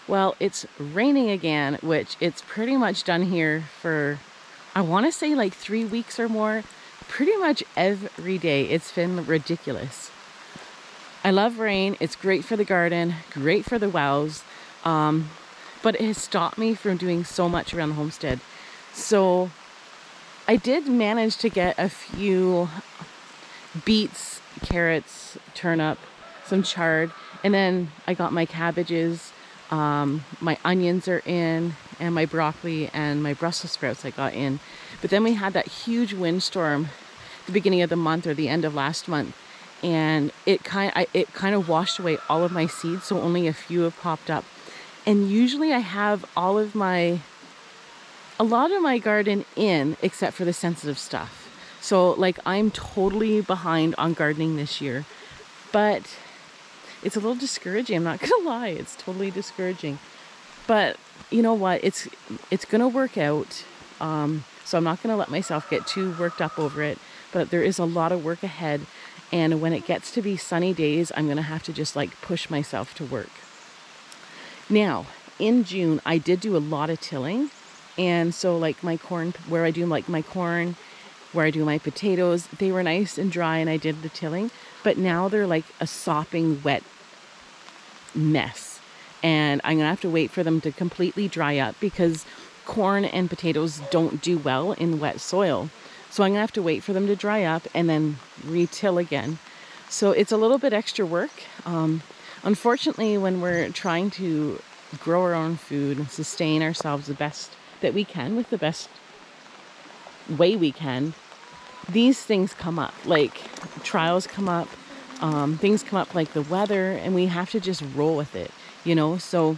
Well, it's raining again, which it's pretty much done here for, I want to say like 3 weeks or more. Pretty much every day. It's been ridiculous. I love rain. It's great for the garden, great for the wows. But it has stopped me from doing so much around the homestead. So I did manage to get a few beets, carrots, turnip, some chard, and then I got my cabbages, my onions are in, and my broccoli and my Brussels sprouts I got in. But then we had that huge windstorm at the beginning of the month or the end of last month, and it kind of washed away all of my seeds, so only a few have popped up. And usually I have a lot of my garden in, except for the sensitive stuff. So like I'm totally behind on gardening this year, but it's a little discouraging. I'm not gonna lie, it's totally discouraging. But you know what? It's gonna work out. So I'm not gonna let myself get too worked up over it. But there is a lot of work ahead, and when it gets to be sunny days, I'm gonna have to just like push myself to work. Now, in June, I did do a lot of tilling. And so like my corn, where I do like my corn, where I do my potatoes, they were nice and dry and I did the tilling. But now they're like a sopping wet mess. And I'm gonna have to wait for them to completely dry up because corn and potatoes don't do well in wet soil. So I'm gonna have to wait for them to dry up and then re-till again. So it's a little bit extra work. Unfortunately, when we're trying to grow our own food and sustain ourselves the best that we can with the best way we can, these things come up, like trials come up, things come up like the weather, and we have to just roll with it, you know. So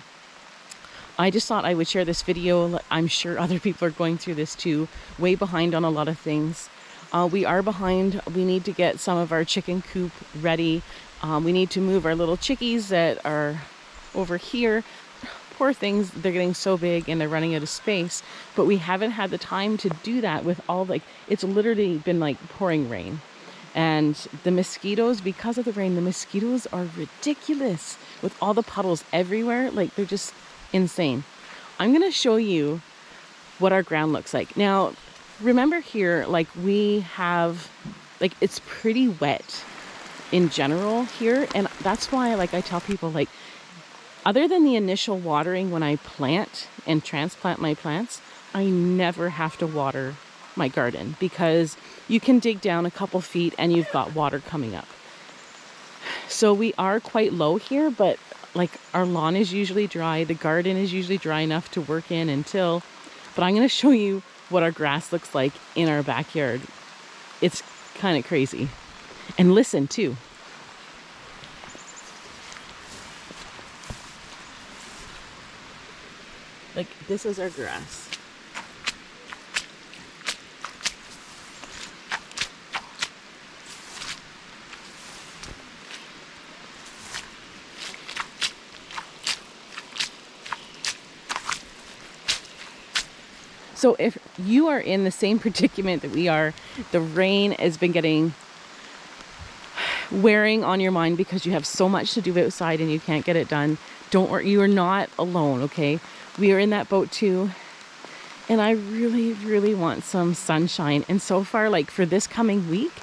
I just thought I would share this video. I'm sure other people are going through this too, way behind on a lot of things. We are behind. We need to get some of our chicken coop ready. We need to move our little chickies that are over here. Poor things, they're getting so big and they're running out of space, but we haven't had the time to do that with all, like, it's literally been like pouring rain. And the mosquitoes, because of the rain, the mosquitoes are ridiculous with all the puddles everywhere. Like, they're just insane. I'm gonna show you what our ground looks like. Now, remember here, like we have, like it's pretty wet in general here. And that's why, like I tell people, like, other than the initial watering when I plant and transplant my plants, I never have to water my garden because you can dig down a couple feet and you've got water coming up. So we are quite low here, but like our lawn is usually dry. The garden is usually dry enough to work in and till. But I'm going to show you what our grass looks like in our backyard. It's kind of crazy. And listen too. Like, this is our grass. So if you are in the same predicament that we are, the rain has been wearing on your mind because you have so much to do outside and you can't get it done, don't worry, you are not alone, okay? We are in that boat too. And I really, really want some sunshine. And so far, like for this coming week,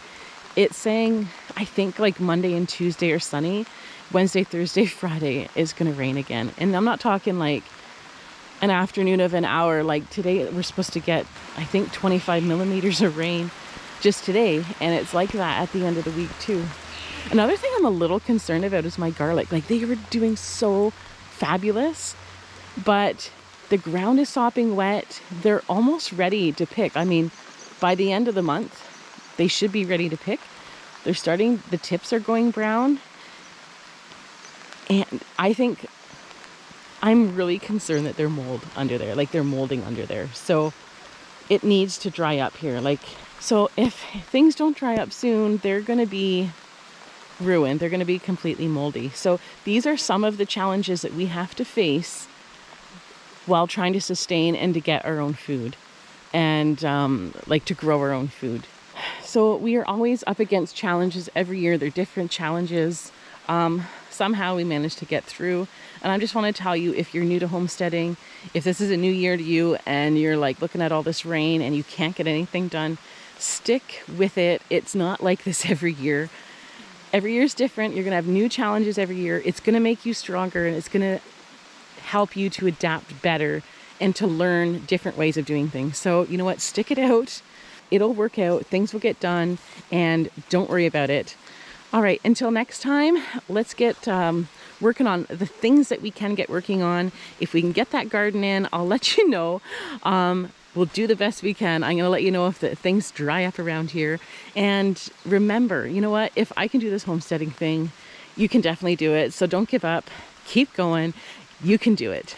it's saying, I think like Monday and Tuesday are sunny. Wednesday, Thursday, Friday is gonna rain again. And I'm not talking like an afternoon of an hour. Like today, we're supposed to get, I think 25 millimeters of rain just today. And it's like that at the end of the week too. Another thing I'm a little concerned about is my garlic. Like they were doing so fabulous, but the ground is sopping wet. They're almost ready to pick. I mean, by the end of the month, they should be ready to pick. They're starting, the tips are going brown. And I think I'm really concerned that they're mold under there, like they're molding under there. So it needs to dry up here. Like, so if things don't dry up soon, they're going to be ruined. They're going to be completely moldy. So these are some of the challenges that we have to face while trying to sustain and to get our own food and like to grow our own food. So we are always up against challenges every year. They're different challenges. Somehow we managed to get through. And I just want to tell you, if you're new to homesteading, if this is a new year to you and you're like looking at all this rain and you can't get anything done, stick with it. It's not like this every year. Every year is different. You're going to have new challenges every year. It's going to make you stronger, and it's going to help you to adapt better and to learn different ways of doing things. So you know what? Stick it out. It'll work out. Things will get done, and don't worry about it. All right, until next time, let's get working on the things that we can get working on. If we can get that garden in, I'll let you know. We'll do the best we can. I'm going to let you know if things dry up around here. And remember, you know what? If I can do this homesteading thing, you can definitely do it. So don't give up. Keep going. You can do it.